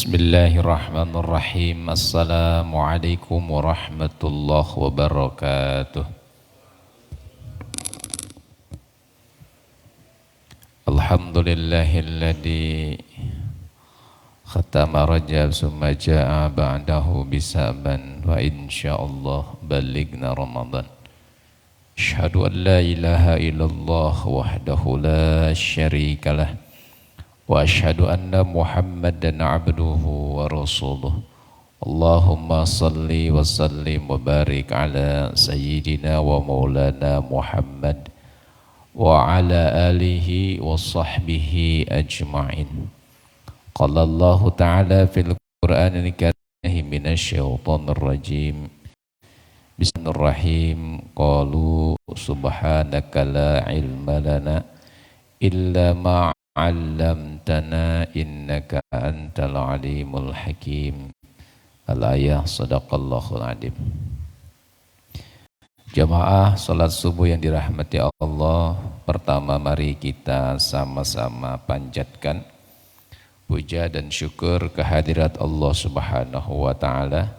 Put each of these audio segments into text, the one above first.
Bismillahirrahmanirrahim. Assalamualaikum warahmatullahi wabarakatuh. Alhamdulillahilladzi khatama Rajab summa jaa ba'dahu bisaban wa insyaallah balighna Ramadan. Asyhadu an la ilaha illallah wahdahu la syarikalah wa asyhadu anna Muhammadan abduhu wa rasuluh. Allahumma salli wa sallim wa barik ala sayyidina wa maulana Muhammad wa ala alihi wa sahbihi ajma'in. Qala Allah ta'ala fil Qur'anil karim minasyaitonir rajim. Bismillahirrahmanirrahim. Qalu subhanaka la ilma lana illa ma 'allamtana innaka antal alimul hakim. Al-ayah sadaqallahul adim. Jamaah salat subuh yang dirahmati Allah, pertama mari kita sama-sama panjatkan puja dan syukur kehadirat Allah Subhanahu wa taala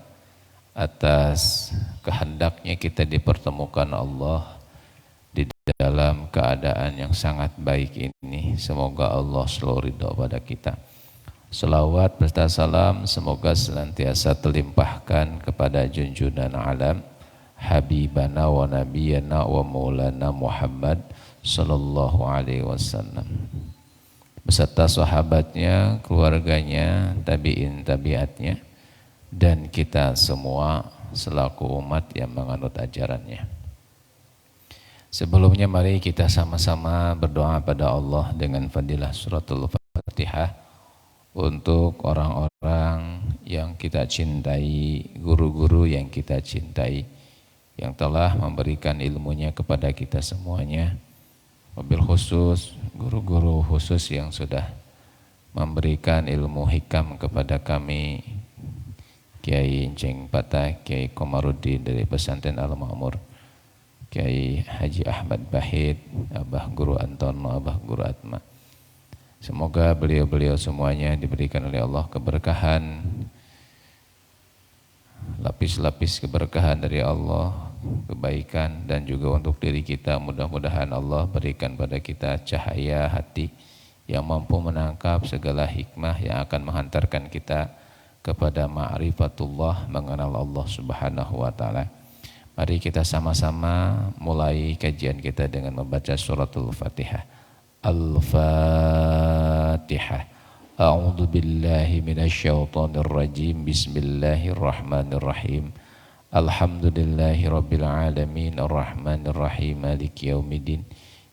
atas kehendaknya kita dipertemukan Allah di dalam keadaan yang sangat baik ini. Semoga Allah selalu ridha pada kita. Selawat serta salam semoga senantiasa terlimpahkan kepada junjungan alam Habibana wa nabiyana wa maulana Muhammad sallallahu alaihi wasallam beserta sahabatnya, keluarganya, tabi'in tabi'atnya, dan kita semua selaku umat yang menganut ajarannya. Sebelumnya mari kita sama-sama berdoa pada Allah dengan fadilah suratul Fatihah untuk orang-orang yang kita cintai, guru-guru yang kita cintai, yang telah memberikan ilmunya kepada kita semuanya. Wabil khusus guru-guru khusus yang sudah memberikan ilmu hikam kepada kami, Kiai Enceng Patah, Kiai Komarudin dari Pesantren Al-Ma'mur, Kiai Haji Ahmad Bahid, Abah Guru Antono, Abah Guru Atma. Semoga beliau-beliau semuanya diberikan oleh Allah keberkahan, lapis-lapis keberkahan dari Allah, kebaikan, dan juga untuk diri kita mudah-mudahan Allah berikan pada kita cahaya hati yang mampu menangkap segala hikmah yang akan menghantarkan kita kepada ma'rifatullah, mengenal Allah Subhanahu wa taala. Mari kita sama-sama mulai kajian kita dengan membaca suratul Fatihah. Al-Fatihah. A'udzu billahi minasyaitonir rajim. Bismillahirrahmanirrahim. Alhamdulillahi rabbil alamin arrahmanir rahim maliki yaumiddin.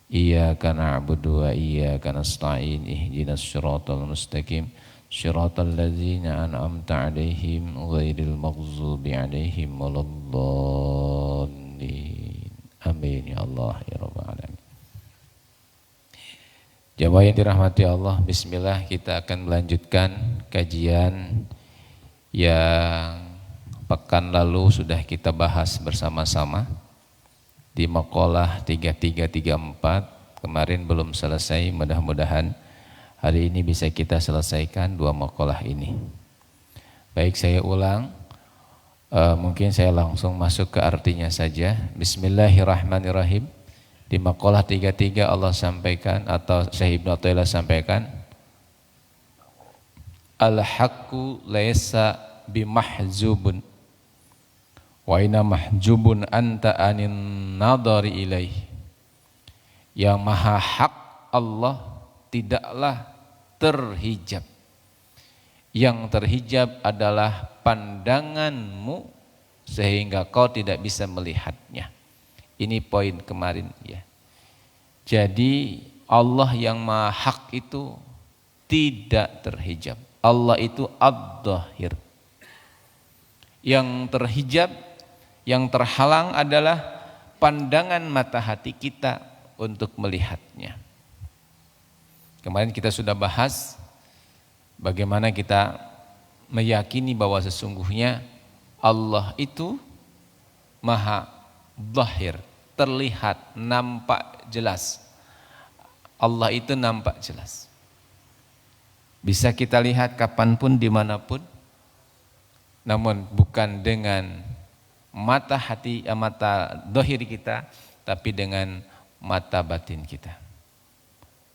Iyyaka na'budu wa iyyaka nasta'in. Ihdinas siratal mustaqim. Shiratal ladzina an'amta 'alaihim ghairil maghdubi 'alaihim waladdallin. Amin ya Allah ya rabbal alamin. Jamaah yang dirahmati Allah, bismillah kita akan melanjutkan kajian yang pekan lalu sudah kita bahas bersama-sama di maqalah 3334. Kemarin belum selesai, mudah-mudahan hari ini bisa kita selesaikan dua maqalah ini. Baik, saya ulang, mungkin saya langsung masuk ke artinya saja. Bismillahirrahmanirrahim. Di maqalah 33 Allah sampaikan, atau Syekh Ibnu Athaillah sampaikan, al-haqqu laisa bimahzubun wa inna mahjubun anta anin nadari ilaih. Yang maha hak Allah tidaklah terhijab. Yang terhijab adalah pandanganmu sehingga kau tidak bisa melihatnya. Ini poin kemarin ya. Jadi Allah yang maha hak itu tidak terhijab. Allah itu ad-dhahir. Yang terhijab, yang terhalang adalah pandangan mata hati kita untuk melihatnya. Kemarin kita sudah bahas bagaimana kita meyakini bahwa sesungguhnya Allah itu maha dhahir, terlihat, nampak jelas. Allah itu nampak jelas. Bisa kita lihat kapanpun, dimanapun, namun bukan dengan mata hati, mata dohir kita, tapi dengan mata batin kita.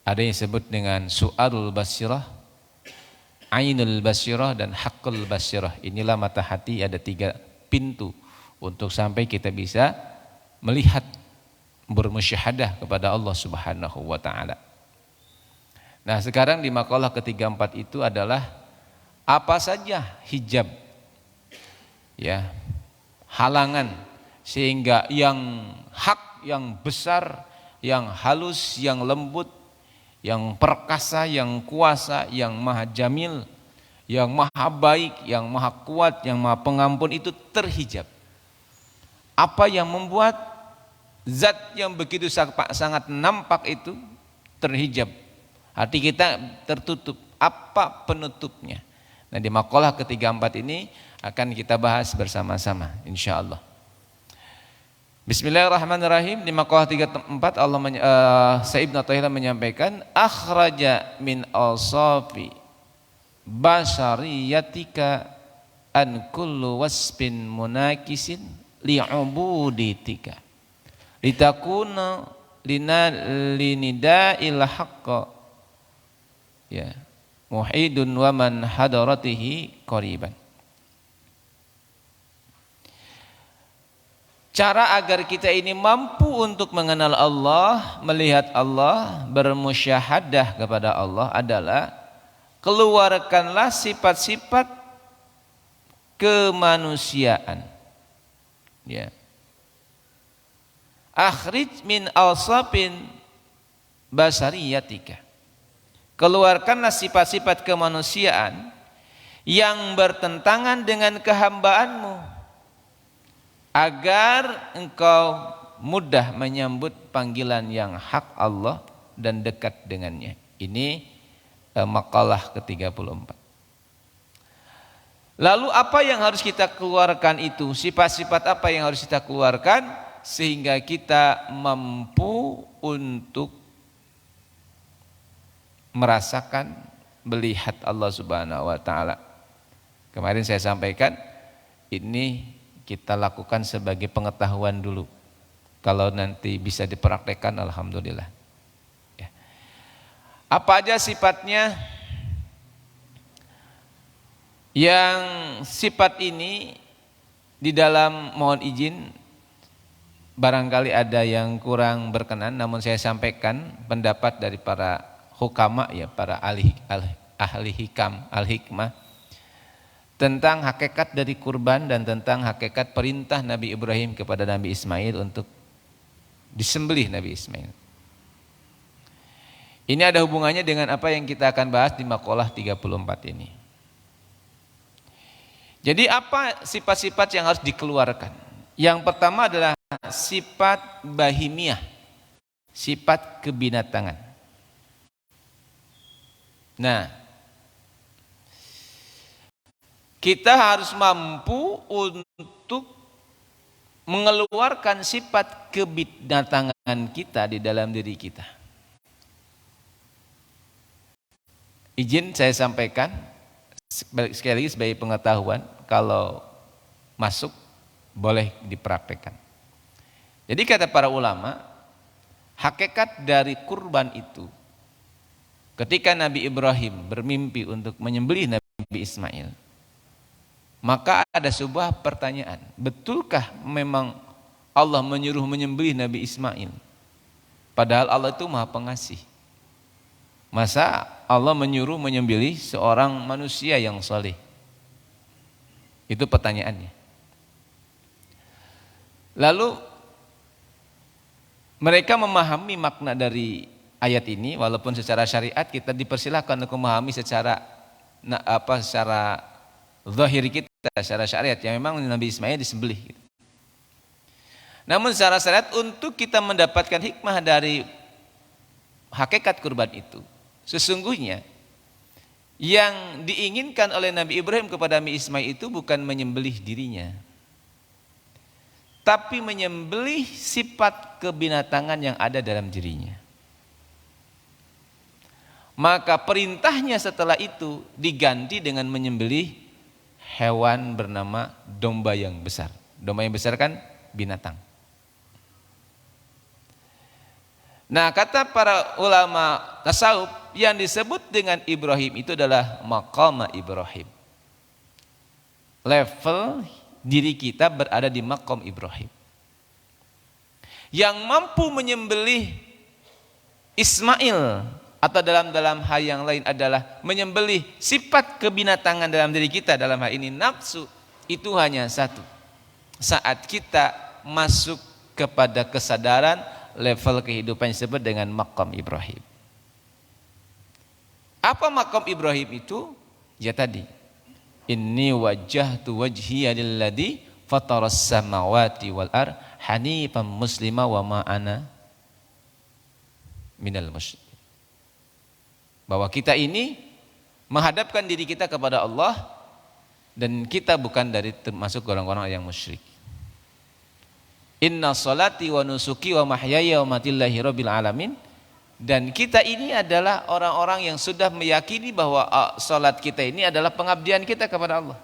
Ada yang disebut dengan su'arul basirah, ainul basirah, dan haqqul basirah. Inilah mata hati, ada 3 pintu untuk sampai kita bisa melihat, bermusyahadah kepada Allah Subhanahu wa taala. Nah, sekarang di makalah ke-34 itu adalah apa saja hijab, ya, halangan, sehingga yang hak, yang besar, yang halus, yang lembut, yang perkasa, yang kuasa, yang maha jamil, yang maha baik, yang maha kuat, yang maha pengampun itu terhijab. Apa yang membuat zat yang begitu sangat nampak itu terhijab? Hati kita tertutup. Apa penutupnya? Nah, di makalah ke-34 ini akan kita bahas bersama-sama insyaallah. Bismillahirrahmanirrahim. Di makalah 34 Sa'ib Ibnu Athaillah menyampaikan, akhraja min awsafi basyariyatika an kullu wasfin munakisin li'ubuditika litakuna linida'il haqqa, ya, muhidun wa man hadaratihi qariban. Cara agar kita ini mampu untuk mengenal Allah, melihat Allah, bermusyahadah kepada Allah adalah keluarkanlah sifat-sifat kemanusiaan, ya. Akhrij min awsafin basariyatika, keluarkanlah sifat-sifat kemanusiaan yang bertentangan dengan kehambaanmu, agar engkau mudah menyambut panggilan yang hak Allah dan dekat dengannya. Ini makalah ke-34. Lalu apa yang harus kita keluarkan itu? Sifat-sifat apa yang harus kita keluarkan sehingga kita mampu untuk merasakan, melihat Allah Subhanahu wa taala? Kemarin saya sampaikan, ini kita lakukan sebagai pengetahuan dulu. Kalau nanti bisa dipraktekkan, alhamdulillah. Ya. Apa aja sifatnya? Yang sifat ini di dalam, mohon izin, barangkali ada yang kurang berkenan, namun saya sampaikan pendapat dari para hukama, ya, para ahli hikam, al-hikmah, tentang hakikat dari kurban dan tentang hakikat perintah Nabi Ibrahim kepada Nabi Ismail untuk disembelih Nabi Ismail. Ini ada hubungannya dengan apa yang kita akan bahas di makalah 34 ini. Jadi apa sifat-sifat yang harus dikeluarkan? Yang pertama adalah sifat bahimiyah, sifat kebinatangan. Nah, kita harus mampu untuk mengeluarkan sifat kebinatangan kita di dalam diri kita. Izin saya sampaikan sekali lagi sebagai pengetahuan, kalau masuk boleh dipraktekkan. Jadi kata para ulama, hakikat dari kurban itu, ketika Nabi Ibrahim bermimpi untuk menyembelih Nabi Ismail, maka ada sebuah pertanyaan, betulkah memang Allah menyuruh menyembelih Nabi Ismail? Padahal Allah itu Maha Pengasih. Masa Allah menyuruh menyembelih seorang manusia yang saleh? Itu pertanyaannya. Lalu mereka memahami makna dari ayat ini, walaupun secara syariat kita dipersilahkan untuk memahami secara zahir kita, secara syariat, yang memang Nabi Ismail disembelih. Namun secara syariat, untuk kita mendapatkan hikmah dari hakikat kurban itu, sesungguhnya yang diinginkan oleh Nabi Ibrahim kepada Nabi Ismail itu bukan menyembelih dirinya, tapi menyembelih sifat kebinatangan yang ada dalam dirinya. Maka perintahnya setelah itu diganti dengan menyembelih hewan bernama domba yang besar. Domba yang besar kan binatang. Nah, kata para ulama tasawuf, yang disebut dengan Ibrahim itu adalah maqam Ibrahim. Level diri kita berada di maqam Ibrahim. Yang mampu menyembelih Ismail atau dalam hal yang lain adalah menyembelih sifat kebinatangan dalam diri kita, dalam hal ini nafsu, itu hanya satu. Saat kita masuk kepada kesadaran level kehidupan yang disebut dengan maqam Ibrahim. Apa maqam Ibrahim itu? Ya tadi, inni wajjahtu wajhiya lilladzi fataras samawati wal ard hanifan muslima wa ma ana minal musyrikin. Bahwa kita ini menghadapkan diri kita kepada Allah dan kita bukan dari termasuk orang-orang yang musyrik. Inna salati wa nusuki wa mahyaya wa mati lillahi rabbil alamin. Dan kita ini adalah orang-orang yang sudah meyakini bahwa salat kita ini adalah pengabdian kita kepada Allah.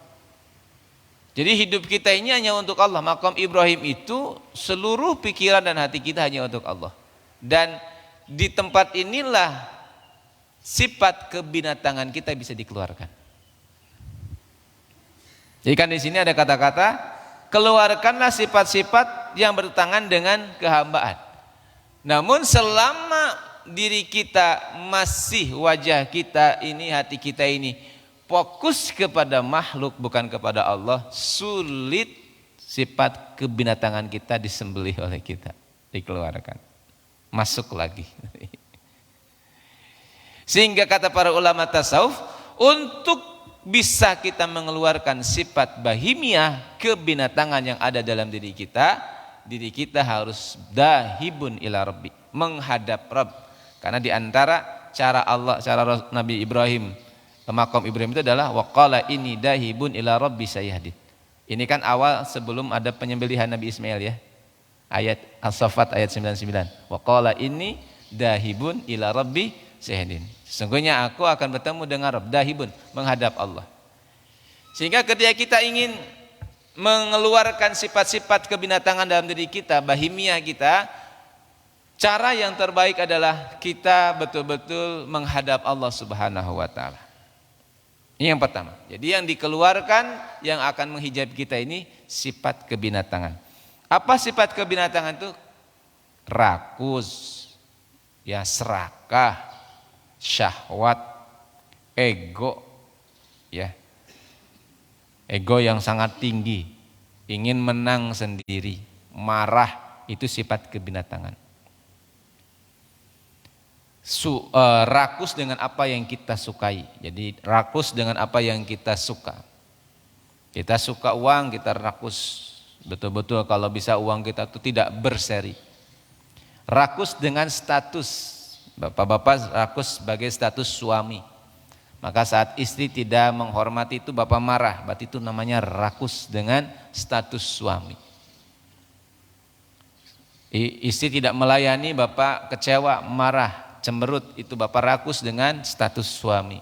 Jadi hidup kita ini hanya untuk Allah. Maqam Ibrahim itu seluruh pikiran dan hati kita hanya untuk Allah. Dan di tempat inilah sifat kebinatangan kita bisa dikeluarkan. Jadi kan di sini ada kata-kata keluarkanlah sifat-sifat yang bertentangan dengan kehambaan. Namun selama diri kita masih, wajah kita ini, hati kita ini fokus kepada makhluk bukan kepada Allah, sulit sifat kebinatangan kita disembelih oleh kita, dikeluarkan, masuk lagi. Sehingga kata para ulama tasawuf, untuk bisa kita mengeluarkan sifat bahimiah kebinatangan yang ada dalam diri kita harus dahibun ila rabbi, menghadap Rabb. Karena di antara cara Allah, cara Nabi Ibrahim, maqam Ibrahim itu adalah waqala inni dahibun ila rabbi sayahdin. Ini kan awal sebelum ada penyembelihan Nabi Ismail ya. Ayat As-Saffat ayat 99. Waqala inni dahibun ila rabbi sayahdin. Sesungguhnya aku akan bertemu dengan Rabb, dahibun, menghadap Allah. Sehingga ketika kita ingin mengeluarkan sifat-sifat kebinatangan dalam diri kita, bahimia kita, cara yang terbaik adalah kita betul-betul menghadap Allah Subhanahu wa taala. Ini yang pertama. Jadi yang dikeluarkan yang akan menghijab kita ini sifat kebinatangan. Apa sifat kebinatangan itu? Rakus, ya serakah, syahwat, ego, ya, ego yang sangat tinggi, ingin menang sendiri, marah, itu sifat kebinatangan. Rakus dengan apa yang kita sukai, jadi rakus dengan apa yang kita suka. Kita suka uang, kita rakus betul-betul kalau bisa uang kita itu tidak berseri. Rakus dengan status. Bapak-bapak rakus sebagai status suami. Maka saat istri tidak menghormati itu bapak marah, berarti itu namanya rakus dengan status suami. Istri tidak melayani, bapak kecewa, marah, cemberut, itu bapak rakus dengan status suami.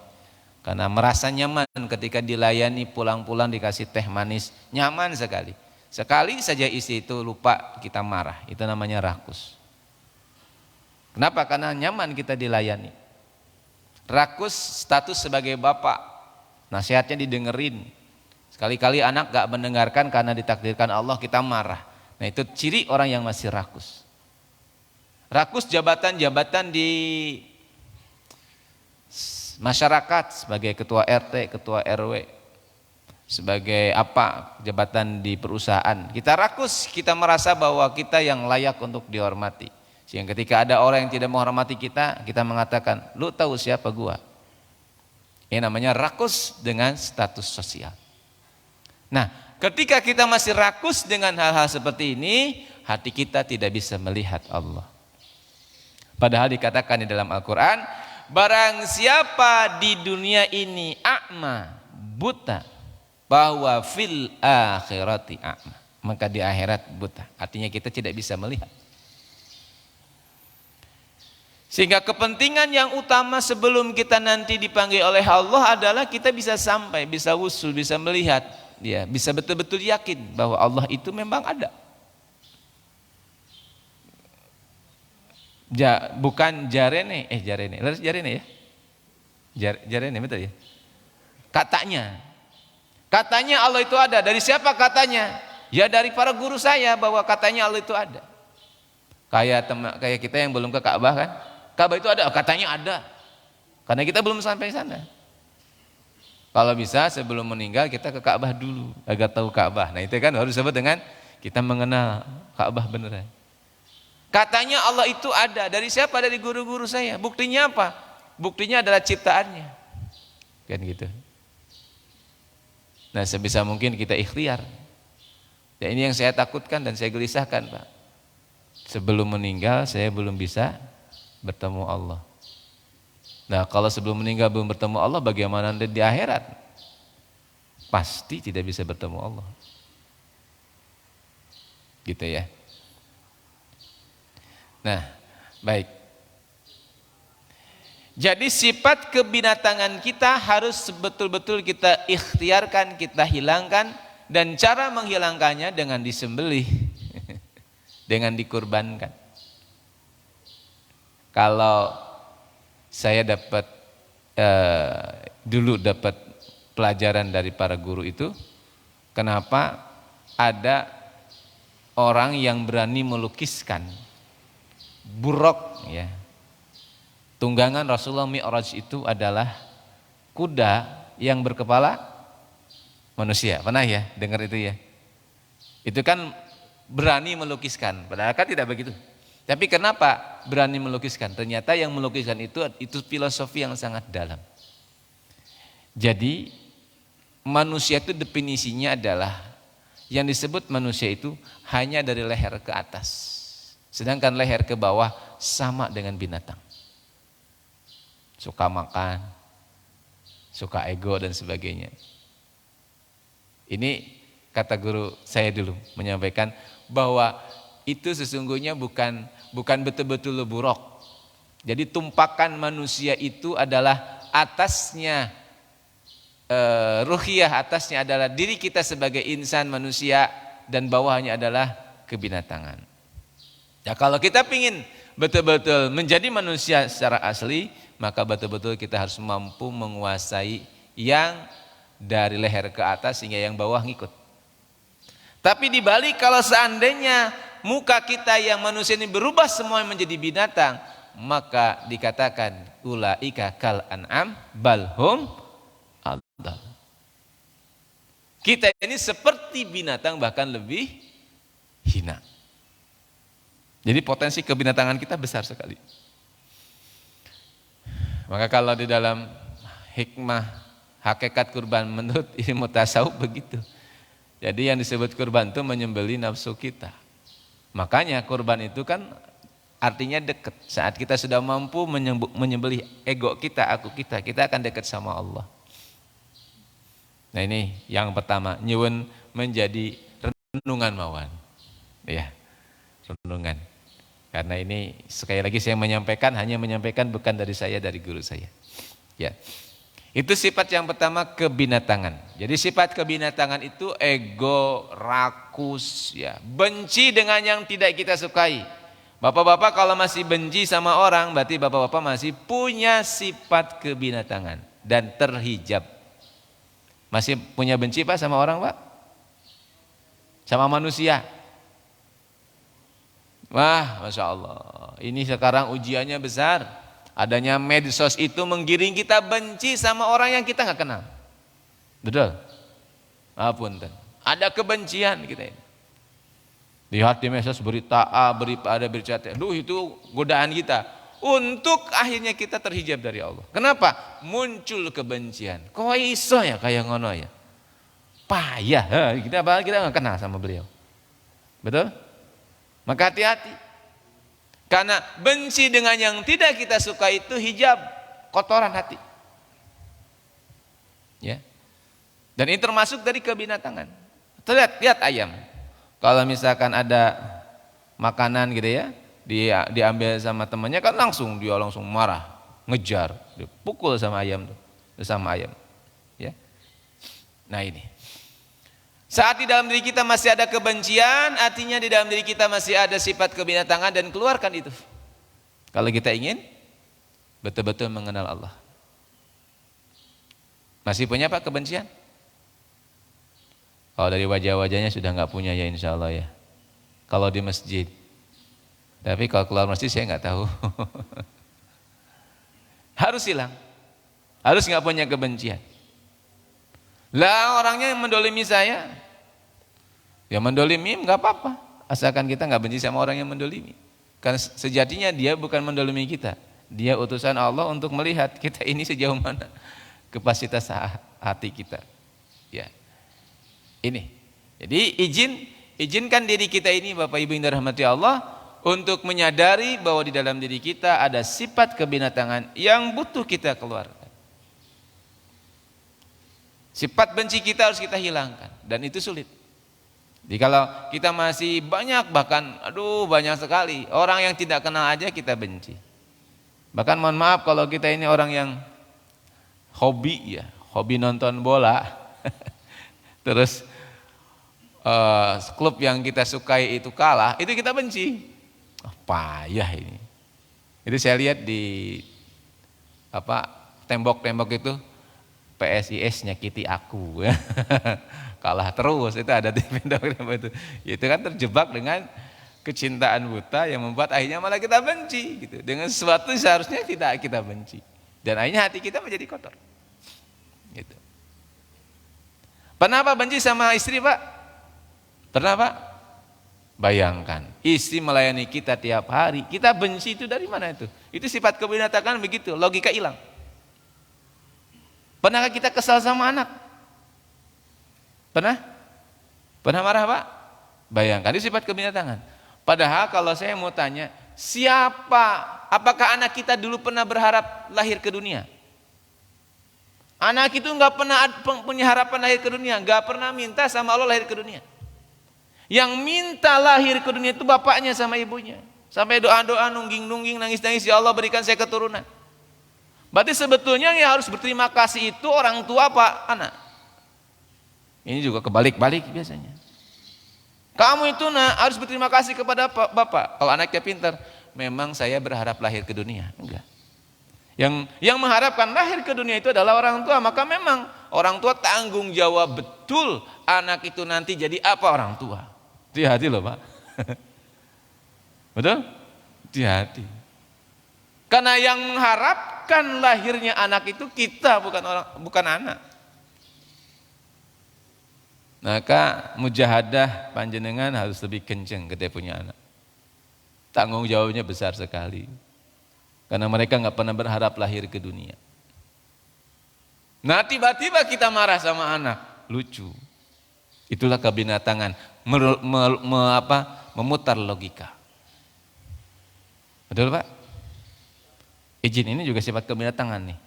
Karena merasa nyaman ketika dilayani, pulang-pulang dikasih teh manis, nyaman sekali. Sekali saja istri itu lupa, kita marah, itu namanya rakus. Kenapa? Karena nyaman kita dilayani. Rakus status sebagai bapak, nasihatnya didengerin. Sekali-kali anak gak mendengarkan karena ditakdirkan Allah, kita marah. Nah itu ciri orang yang masih rakus. Rakus jabatan-jabatan di masyarakat sebagai ketua RT, ketua RW, sebagai apa, jabatan di perusahaan. Kita rakus, kita merasa bahwa kita yang layak untuk dihormati. Sehingga ketika ada orang yang tidak menghormati kita, kita mengatakan, lu tahu siapa gua? Ini namanya rakus dengan status sosial. Nah, ketika kita masih rakus dengan hal-hal seperti ini, hati kita tidak bisa melihat Allah. Padahal dikatakan di dalam Al-Quran, barang siapa di dunia ini a'ma, buta, bahwa fil akhirati a'ma, maka di akhirat buta. Artinya kita tidak bisa melihat. Sehingga kepentingan yang utama sebelum kita nanti dipanggil oleh Allah adalah kita bisa sampai, bisa wusul, bisa melihat, ya, bisa betul-betul yakin bahwa Allah itu memang ada. Bukan jarene, harus jarene ya. Jarene betul ya. Katanya Allah itu ada. Dari siapa katanya? Ya dari para guru saya bahwa katanya Allah itu ada. Kayak kita yang belum ke Ka'bah kan? Ka'bah itu ada, katanya ada. Karena kita belum sampai sana. Kalau bisa sebelum meninggal kita ke Ka'bah dulu agar tahu Ka'bah. Nah, itu kan harus disebut dengan kita mengenal Ka'bah beneran. Katanya Allah itu ada. Dari siapa? Dari guru-guru saya. Buktinya apa? Buktinya adalah ciptaannya. Kan gitu. Nah, sebisa mungkin kita ikhtiar. Ya, ini yang saya takutkan dan saya gelisahkan, Pak. Sebelum meninggal saya belum bisa bertemu Allah. Nah, kalau sebelum meninggal belum bertemu Allah, bagaimana di akhirat? Pasti tidak bisa bertemu Allah. Gitu ya. Nah, baik. Jadi sifat kebinatangan kita harus betul-betul kita ikhtiarkan, kita hilangkan, dan cara menghilangkannya dengan disembelih, dengan dikurbankan. Kalau saya dulu dapat pelajaran dari para guru itu, kenapa ada orang yang berani melukiskan buruk, ya. Tunggangan Rasulullah Mi'raj itu adalah kuda yang berkepala manusia. Pernah ya dengar itu ya? Itu kan berani melukiskan, padahal kan tidak begitu. Tapi kenapa berani melukiskan? Ternyata yang melukiskan itu filosofi yang sangat dalam. Jadi manusia itu definisinya adalah yang disebut manusia itu hanya dari leher ke atas. Sedangkan leher ke bawah sama dengan binatang. Suka makan, suka ego dan sebagainya. Ini kata guru saya dulu menyampaikan bahwa itu sesungguhnya bukan betul-betul buruk. Jadi tumpakan manusia itu adalah atasnya ruhiyah, atasnya adalah diri kita sebagai insan manusia dan bawahnya adalah kebinatangan. Ya, kalau kita ingin betul-betul menjadi manusia secara asli, maka betul-betul kita harus mampu menguasai yang dari leher ke atas sehingga yang bawah ngikut. Tapi dibalik, kalau seandainya muka kita yang manusia ini berubah semua menjadi binatang, maka dikatakan ulaika kal an'am balhum adall. Kita ini seperti binatang, bahkan lebih hina. Jadi potensi kebinatangan kita besar sekali. Maka kalau di dalam hikmah hakikat kurban menurut ilmu tasawuf begitu. Jadi yang disebut kurban itu menyembelih nafsu kita. Makanya kurban itu kan artinya dekat. Saat kita sudah mampu menyembelih ego kita, aku kita akan dekat sama Allah. Nah, ini yang pertama, nyuwun menjadi renungan mawon. Ya, renungan. Karena ini sekali lagi saya hanya menyampaikan bukan dari saya, dari guru saya. Ya. Itu sifat yang pertama, kebinatangan. Jadi sifat kebinatangan itu ego, rakus, ya, benci dengan yang tidak kita sukai. Bapak-bapak kalau masih benci sama orang, berarti bapak-bapak masih punya sifat kebinatangan dan terhijab. Masih punya benci Pak sama orang, Pak? Sama manusia? Wah, Masya Allah, ini sekarang ujiannya besar. Adanya medsos itu menggiring kita benci sama orang yang kita nggak kenal. Betul? Apunten. Ada kebencian kita ini. Lihat di medsos berita A, berita C. Itu godaan kita. Untuk akhirnya kita terhijab dari Allah. Kenapa? Muncul kebencian. Kok iso ya kayak ngono ya? Payah. Kita nggak kenal sama beliau. Betul? Maka hati-hati. Karena benci dengan yang tidak kita suka itu hijab, kotoran hati. Ya. Dan ini termasuk dari kebinatangan. Lihat ayam. Kalau misalkan ada makanan gitu ya, Dia diambil sama temannya kan langsung dia langsung marah, ngejar, dia pukul sama ayam tuh, sama ayam. Ya. Nah ini. Saat di dalam diri kita masih ada kebencian, artinya di dalam diri kita masih ada sifat kebinatangan dan keluarkan itu. Kalau kita ingin betul-betul mengenal Allah. Masih punya Pak kebencian? Kalau dari wajah-wajahnya sudah nggak punya ya insya Allah ya. Kalau di masjid. Tapi kalau keluar masjid saya nggak tahu. Harus hilang. Harus nggak punya kebencian. Lah orangnya yang mendolimi saya. Ya mendolimi nggak apa-apa. Asalkan kita nggak benci sama orang yang mendolimi. Karena sejatinya dia bukan mendolimi kita. Dia utusan Allah untuk melihat kita ini sejauh mana kapasitas hati kita. Ya. Ini. Jadi izinkan diri kita ini Bapak Ibu yang dirahmati Allah untuk menyadari bahwa di dalam diri kita ada sifat kebinatangan yang butuh kita keluarkan. Sifat benci kita harus kita hilangkan dan itu sulit. Jadi kalau kita masih banyak bahkan banyak sekali orang yang tidak kenal aja kita benci. Bahkan mohon maaf kalau kita ini orang yang hobi nonton bola. Terus klub yang kita sukai itu kalah, itu kita benci. Payah ini. Itu saya lihat di tembok-tembok itu PSIS nyakiti aku. Kalah terus itu ada di tembok itu. Itu kan terjebak dengan kecintaan buta yang membuat akhirnya malah kita benci gitu. Dengan sesuatu seharusnya tidak kita benci. Dan akhirnya hati kita menjadi kotor. Gitu. Pernah Pak benci sama istri Pak? Pernah Pak? Bayangkan, istri melayani kita tiap hari, kita benci itu dari mana itu? Itu sifat kebinatangan begitu, logika hilang. Pernahkah kita kesal sama anak? Pernah? Pernah marah Pak? Bayangkan, itu sifat kebinatangan. Padahal kalau saya mau tanya, apakah anak kita dulu pernah berharap lahir ke dunia? Anak itu nggak pernah punya harapan lahir ke dunia, nggak pernah minta sama Allah lahir ke dunia. Yang minta lahir ke dunia itu bapaknya sama ibunya. Sampai doa-doa, nungging-nungging, nangis-nangis, ya Allah berikan saya keturunan. Berarti sebetulnya yang harus berterima kasih itu orang tua apa anak? Ini juga kebalik-balik biasanya. Kamu itu harus berterima kasih kepada bapak. Kalau anaknya pintar, memang saya berharap lahir ke dunia. Enggak. Yang mengharapkan lahir ke dunia itu adalah orang tua. Maka memang orang tua tanggung jawab betul anak itu nanti jadi apa orang tua. Hati-hati loh Pak. Betul? Hati-hati. Karena yang mengharapkan lahirnya anak itu kita, bukan anak. Maka mujahadah panjenengan harus lebih kenceng ketika punya anak. Tanggung jawabnya besar sekali. Karena mereka nggak pernah berharap lahir ke dunia. Nah tiba-tiba kita marah sama anak, lucu. Itulah kebinatangan, memutar logika. Betul Pak? Izin ini juga sifat kebinatangan nih.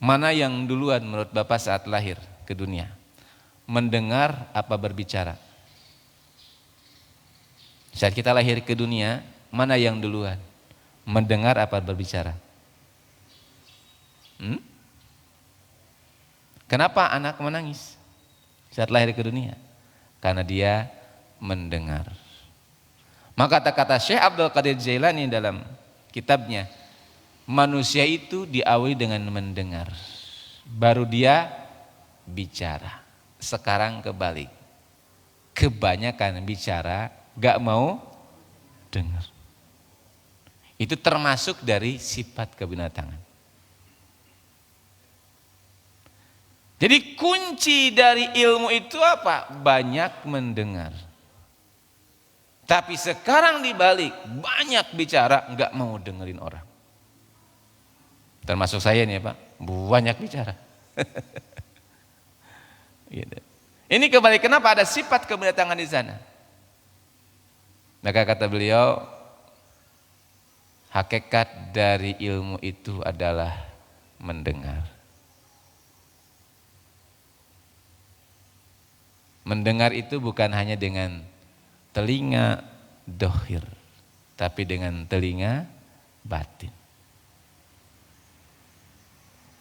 Mana yang duluan menurut Bapak saat lahir ke dunia? Mendengar apa berbicara? Saat kita lahir ke dunia, mana yang duluan? Mendengar apa berbicara? Kenapa anak menangis saat lahir ke dunia? Karena dia mendengar. Maka kata-kata Syekh Abdul Qadir Jailani dalam kitabnya, manusia itu diawali dengan mendengar, baru dia bicara. Sekarang kebalik, kebanyakan bicara, gak mau dengar. Itu termasuk dari sifat kebinatangan. Jadi kunci dari ilmu itu apa? Banyak mendengar. Tapi sekarang dibalik, banyak bicara, enggak mau dengerin orang. Termasuk saya nih Pak, banyak bicara. Gitu. Ini kembali kenapa ada sifat kebinatangan di sana. Maka kata beliau, hakikat dari ilmu itu adalah mendengar. Mendengar itu bukan hanya dengan telinga dohir, tapi dengan telinga batin.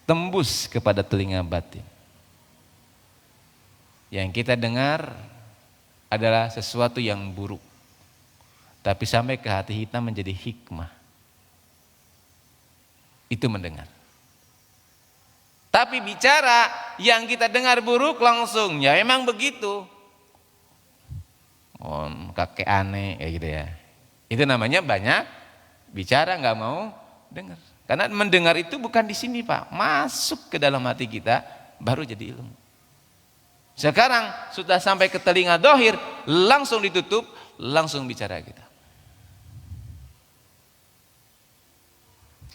Tembus kepada telinga batin. Yang kita dengar adalah sesuatu yang buruk, tapi sampai ke hati kita menjadi hikmah. Itu mendengar. Tapi bicara yang kita dengar buruk langsung, ya emang begitu. Oh, kakek aneh kayak gitu ya. Itu namanya banyak bicara, nggak mau dengar. Karena mendengar itu bukan di sini Pak, masuk ke dalam hati kita baru jadi ilmu. Sekarang sudah sampai ke telinga dohir, langsung ditutup, langsung bicara kita.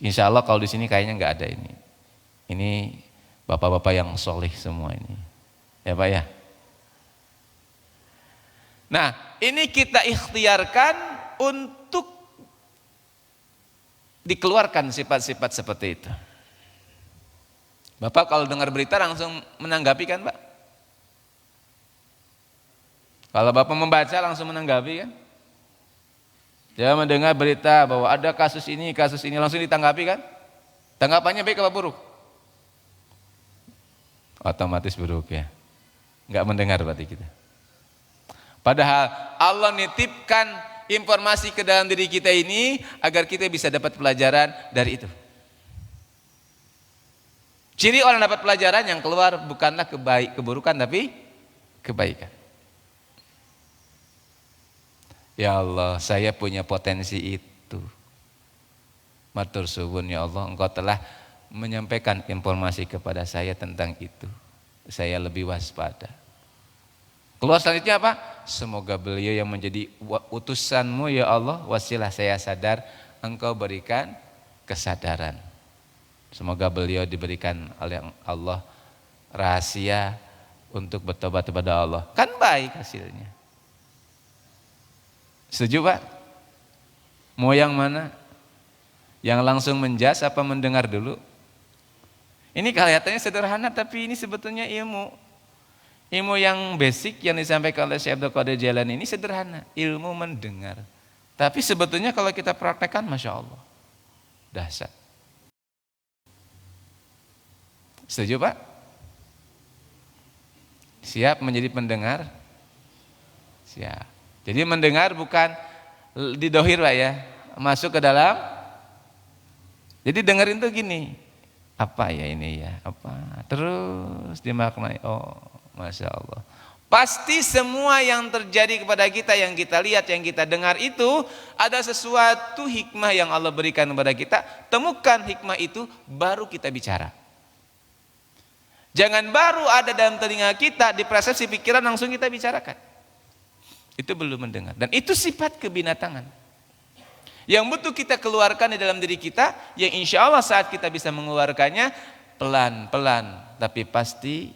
Insya Allah kalau di sini kayaknya nggak ada ini. Ini bapak-bapak yang soleh semua ini, ya Pak ya. Nah, ini kita ikhtiarkan untuk dikeluarkan sifat-sifat seperti itu. Bapak kalau dengar berita langsung menanggapi kan Pak? Kalau Bapak membaca langsung menanggapi kan? Dia mendengar berita bahwa ada kasus ini langsung ditanggapi kan? Tanggapannya baik apa buruk? Otomatis buruk ya. Enggak mendengar berarti kita. Padahal Allah nitipkan informasi ke dalam diri kita ini agar kita bisa dapat pelajaran dari itu. Ciri orang dapat pelajaran yang keluar bukanlah keburukan tapi kebaikan. Ya Allah, saya punya potensi itu. Matur suwun ya Allah, Engkau telah menyampaikan informasi kepada saya tentang itu. Saya lebih waspada. Keluar selanjutnya apa? Semoga beliau yang menjadi utusanmu ya Allah, wasilah saya sadar, Engkau berikan kesadaran. Semoga beliau diberikan oleh Allah rahasia untuk bertobat kepada Allah. Kan baik hasilnya. Setuju Pak? Mau yang mana? Yang langsung menjas apa mendengar dulu? Ini kelihatannya sederhana tapi ini sebetulnya ilmu. Ilmu yang basic yang disampaikan oleh Syekh Abdul Qadir Jailani ini sederhana. Ilmu mendengar. Tapi sebetulnya kalau kita praktekkan Masya Allah. Dahsyat. Setuju Pak? Siap menjadi pendengar? Siap. Jadi mendengar bukan didohir Pak ya, masuk ke dalam. Jadi dengerin tuh gini, apa ya ini ya, apa, terus dimaknai, oh Masya Allah. Pasti semua yang terjadi kepada kita, yang kita lihat, yang kita dengar itu ada sesuatu hikmah yang Allah berikan kepada kita. Temukan hikmah itu, baru kita bicara. Jangan baru ada dalam telinga kita, di persepsi pikiran langsung kita bicarakan. Itu belum mendengar. Dan itu sifat kebinatangan. Yang butuh kita keluarkan di dalam diri kita, yang insya Allah saat kita bisa mengeluarkannya, pelan-pelan. Tapi pasti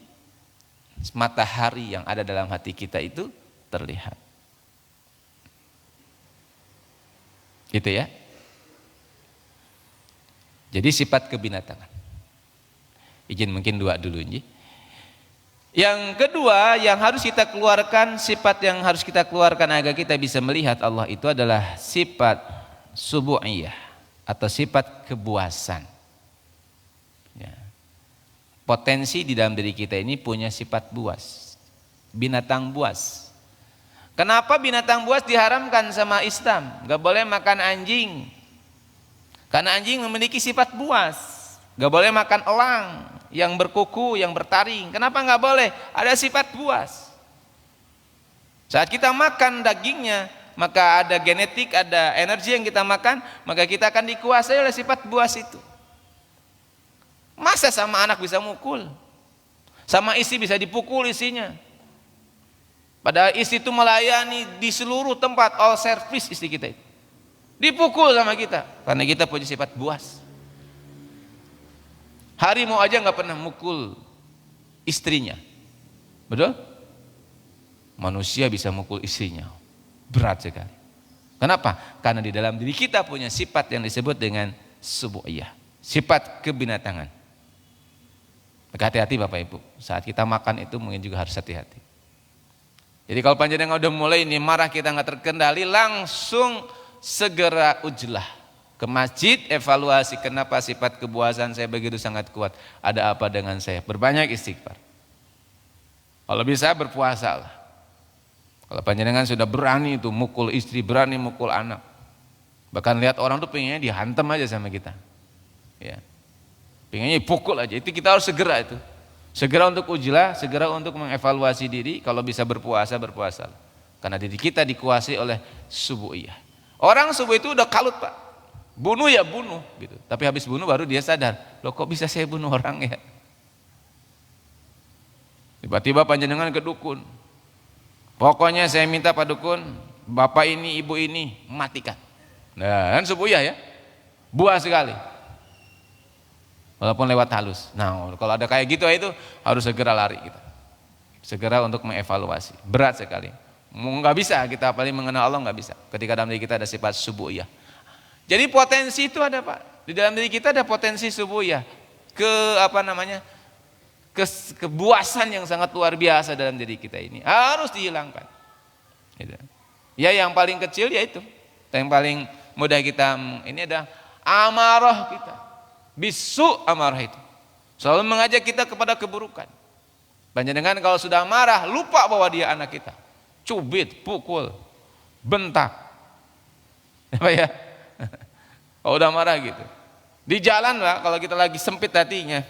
matahari yang ada dalam hati kita itu terlihat. Gitu ya. Jadi sifat kebinatangan. Izin mungkin dua dulu ini. Yang kedua yang harus kita keluarkan, sifat yang harus kita keluarkan agar kita bisa melihat Allah itu adalah sifat subu'iyah atau sifat kebuasan. Ya. Potensi di dalam diri kita ini punya sifat buas, binatang buas. Kenapa binatang buas diharamkan sama Islam? Gak boleh makan anjing, karena anjing memiliki sifat buas. Gak boleh makan elang yang berkuku, yang bertaring. Kenapa nggak boleh? Ada sifat buas. Saat kita makan dagingnya, maka ada genetik, ada energi yang kita makan, maka kita akan dikuasai oleh sifat buas itu. Masa sama anak bisa mukul? Sama istri bisa dipukul istrinya? Padahal istri itu melayani di seluruh tempat, all service istri kita itu. Dipukul sama kita, karena kita punya sifat buas. Harimau aja nggak pernah mukul istrinya, betul? Manusia bisa mukul istrinya, berat sekali. Kenapa? Karena di dalam diri kita punya sifat yang disebut dengan subu'iyah, sifat kebinatangan. Maka hati-hati Bapak Ibu, saat kita makan itu mungkin juga harus hati-hati. Jadi kalau panjenengan udah mulai ini marah kita nggak terkendali, langsung segera ujlah ke masjid, evaluasi kenapa sifat kepuasan saya begitu sangat kuat, ada apa dengan saya, berbanyak istighfar. Kalau bisa berpuasa lah. Kalau panjenengan sudah berani itu mukul istri, berani mukul anak, bahkan lihat orang tuh pengennya dihantam aja sama kita, ya, pengennya dipukul aja, itu kita harus segera itu, segera untuk ujlah, segera untuk mengevaluasi diri. Kalau bisa berpuasa, berpuasa, karena diri kita dikuasai oleh subuhiyah. Orang subuh itu udah kalut Pak, bunuh ya bunuh gitu, tapi habis bunuh baru dia sadar, loh kok bisa saya bunuh orang ya. Tiba-tiba panjenengan ke dukun, pokoknya saya minta Pak Dukun, bapak ini, ibu ini matikan. Nah kan subuhiyah ya, buah sekali, walaupun lewat halus. Nah kalau ada kayak gitu itu harus segera lari kita, segera untuk mengevaluasi. Berat sekali, nggak bisa kita paling mengenal Allah, nggak bisa ketika dalam diri kita ada sifat subuhiyah. Jadi potensi itu ada Pak, di dalam diri kita ada potensi subuhiyah, kebuasan yang sangat luar biasa dalam diri kita ini harus dihilangkan. Ya yang paling kecil yaitu, yang paling mudah kita ini ada amarah kita, bisu amarah itu selalu mengajak kita kepada keburukan. Panjenengan kalau sudah marah lupa bahwa dia anak kita, cubit, pukul, bentak, apa ya? Kalau udah marah gitu, di jalan lah kalau kita lagi sempit hatinya,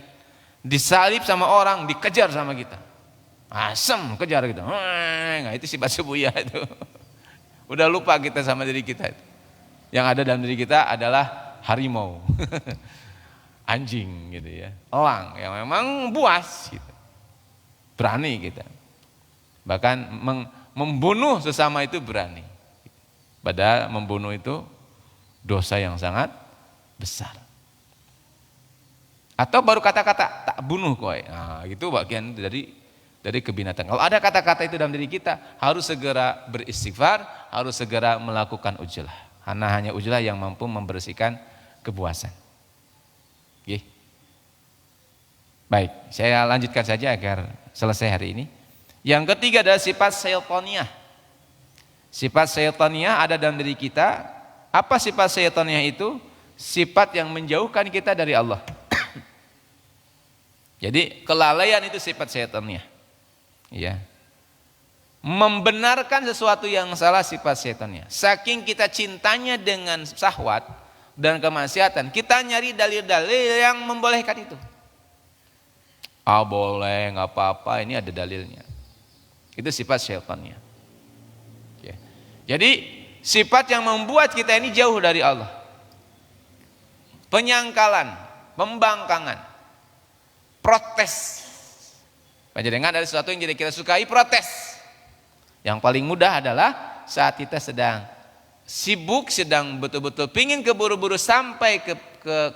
disalip sama orang, dikejar sama kita, asem kejar gitu, nah itu sifat subuhiyah itu. Udah lupa kita sama diri kita itu. Yang ada dalam diri kita adalah harimau, anjing gitu ya, elang yang memang buas gitu. Berani kita, bahkan membunuh sesama itu berani. Padahal membunuh itu dosa yang sangat besar. Atau baru kata-kata tak bunuh kowe, nah itu bagian dari kebinatang. Kalau ada kata-kata itu dalam diri kita, harus segera beristighfar, harus segera melakukan ujlah. Karena hanya ujlah yang mampu membersihkan kepuasan. Oke. Baik, saya lanjutkan saja agar selesai hari ini. Yang ketiga adalah sifat syaitaniyah. Sifat syaitaniyah ada dalam diri kita. Apa sifat syaitaniyah itu? Sifat yang menjauhkan kita dari Allah. Jadi kelalaian itu sifat syaitaniyah. Ya. Membenarkan sesuatu yang salah sifat syaitaniyah. Saking kita cintanya dengan syahwat dan kemaksiatan, kita nyari dalil-dalil yang membolehkan itu. Ah boleh, nggak apa-apa, ini ada dalilnya. Itu sifat syaitaniyah. Ya. Jadi sifat yang membuat kita ini jauh dari Allah. Penyangkalan, pembangkangan, protes. Panjenengan ada sesuatu yang jadi kita sukai, protes. Yang paling mudah adalah saat kita sedang sibuk, sedang betul-betul pingin keburu-buru sampai ke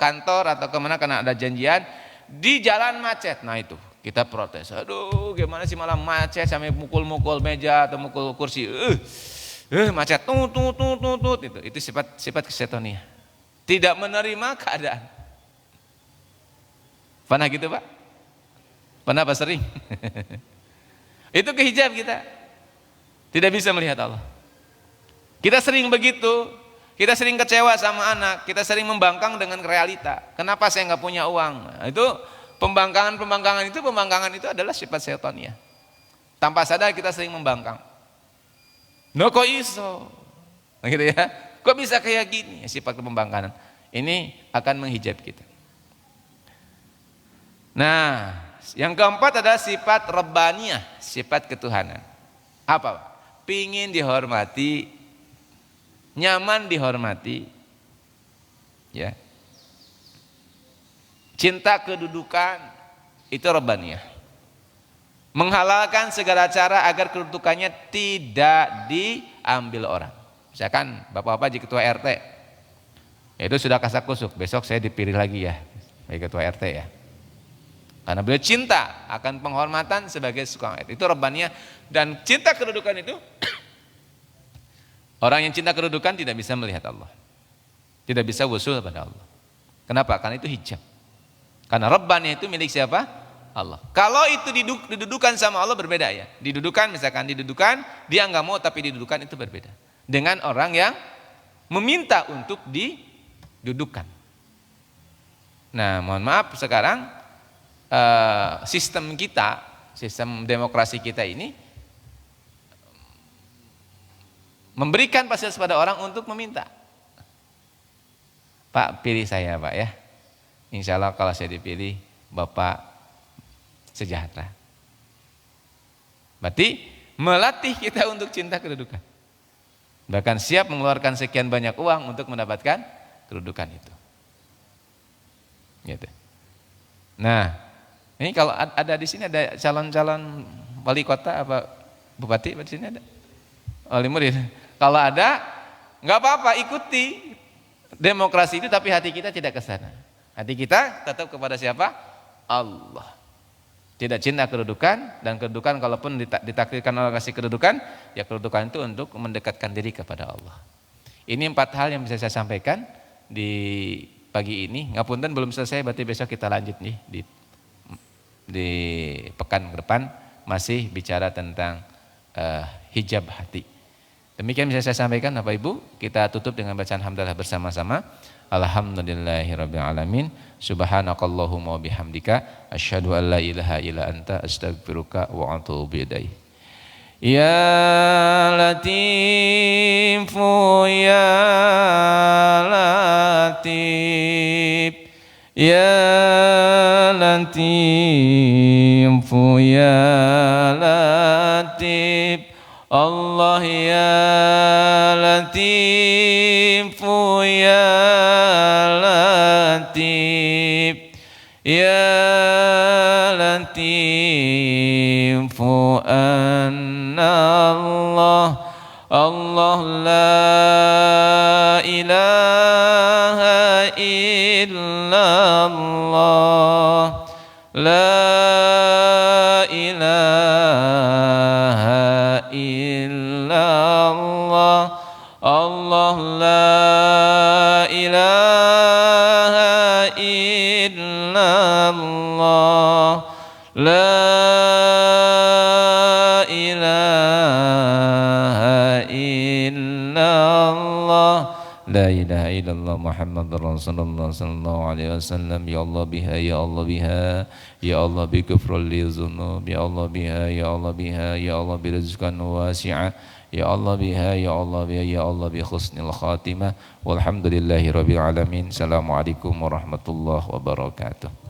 kantor atau kemana karena ada janjian, di jalan macet. Nah itu kita protes. Aduh gimana sih malah macet sampai mukul-mukul meja atau mukul kursi. Macet tut. Itu sifat kesetoniah. Tidak menerima keadaan. Pernah gitu Pak? Pernah apa sering? Itu kehijab kita. Tidak bisa melihat Allah. Kita sering begitu. Kita sering kecewa sama anak. Kita sering membangkang dengan realita. Kenapa saya nggak punya uang? Nah, itu pembangkangan itu adalah sifat syaitaniyah. Tanpa sadar kita sering membangkang. No kok iso? Nah, gitu ya. Kok bisa kayak gini? Sifat pembangkangan. Ini akan menghijab kita. Nah, yang keempat adalah sifat rabbaniyah, sifat ketuhanan. Apa? Pingin dihormati, nyaman dihormati, ya. Cinta kedudukan, itu rabbaniyah. Menghalalkan segala cara agar kedudukannya tidak diambil orang. Misalkan bapak-bapak jadi ketua RT, itu sudah kasak kusuk, besok saya dipilih lagi ya sebagai ketua RT ya. Karena beliau cinta akan penghormatan sebagai suka itu rabbaniyah. Dan cinta kedudukan itu, orang yang cinta kedudukan tidak bisa melihat Allah, tidak bisa wusul pada Allah. Kenapa? Karena itu hijab. Karena rabbaniyah itu milik siapa? Allah. Kalau itu didudukan sama Allah berbeda ya. Didudukan misalkan didudukan, dia nggak mau tapi didudukan itu berbeda. Dengan orang yang meminta untuk didudukan. Nah, mohon maaf sekarang sistem kita, sistem demokrasi kita ini memberikan fasilitas pada orang untuk meminta. Pak, pilih saya Pak ya. Insya Allah kalau saya dipilih, Bapak sejahtera. Berarti melatih kita untuk cinta kedudukan. Bahkan siap mengeluarkan sekian banyak uang untuk mendapatkan kedudukan itu. Gitu. Nah, ini kalau ada di sini ada calon-calon wali kota apa bupati di sini ada? Wali murid. Kalau ada, nggak apa-apa, ikuti demokrasi itu, tapi hati kita tidak ke sana. Hati kita tetap kepada siapa? Allah. Tidak cinta kedudukan, dan kedudukan kalaupun ditakdirkan Allah kasih kedudukan, ya kedudukan itu untuk mendekatkan diri kepada Allah. Ini 4 hal yang bisa saya sampaikan di pagi ini. Ngapunten belum selesai, berarti besok kita lanjut nih di pekan ke depan masih bicara tentang hijab hati. Demikian bisa saya sampaikan Bapak Ibu. Kita tutup dengan bacaan hamdalah bersama-sama. Alhamdulillahirabbil alamin. Subhanakallahumma wa bihamdika asyhadu an la ilaha illa anta astaghfiruka wa atubu ilaik. Ya Latifu ya Latif, ya Latifu ya Latif, Allah ya Latifu ya Latif, ya Latifu Allah, Allah la ilaha illallah, la ilaha illallah, Allah la ilaha illallah, la La ilaha illallah Muhammadur Rasulullah sallallahu alaihi wasallam. Ya Allah biha, ya Allah biha, ya Allah bi kufrul dzunub, ya Allah biha, ya Allah biha, ya Allah bi rizqan wasi'ah, ya Allah biha, ya Allah biha, ya Allah bi husnil khatimah. Walhamdulillahi rabbil alamin. Assalamualaikum warahmatullahi wabarakatuh.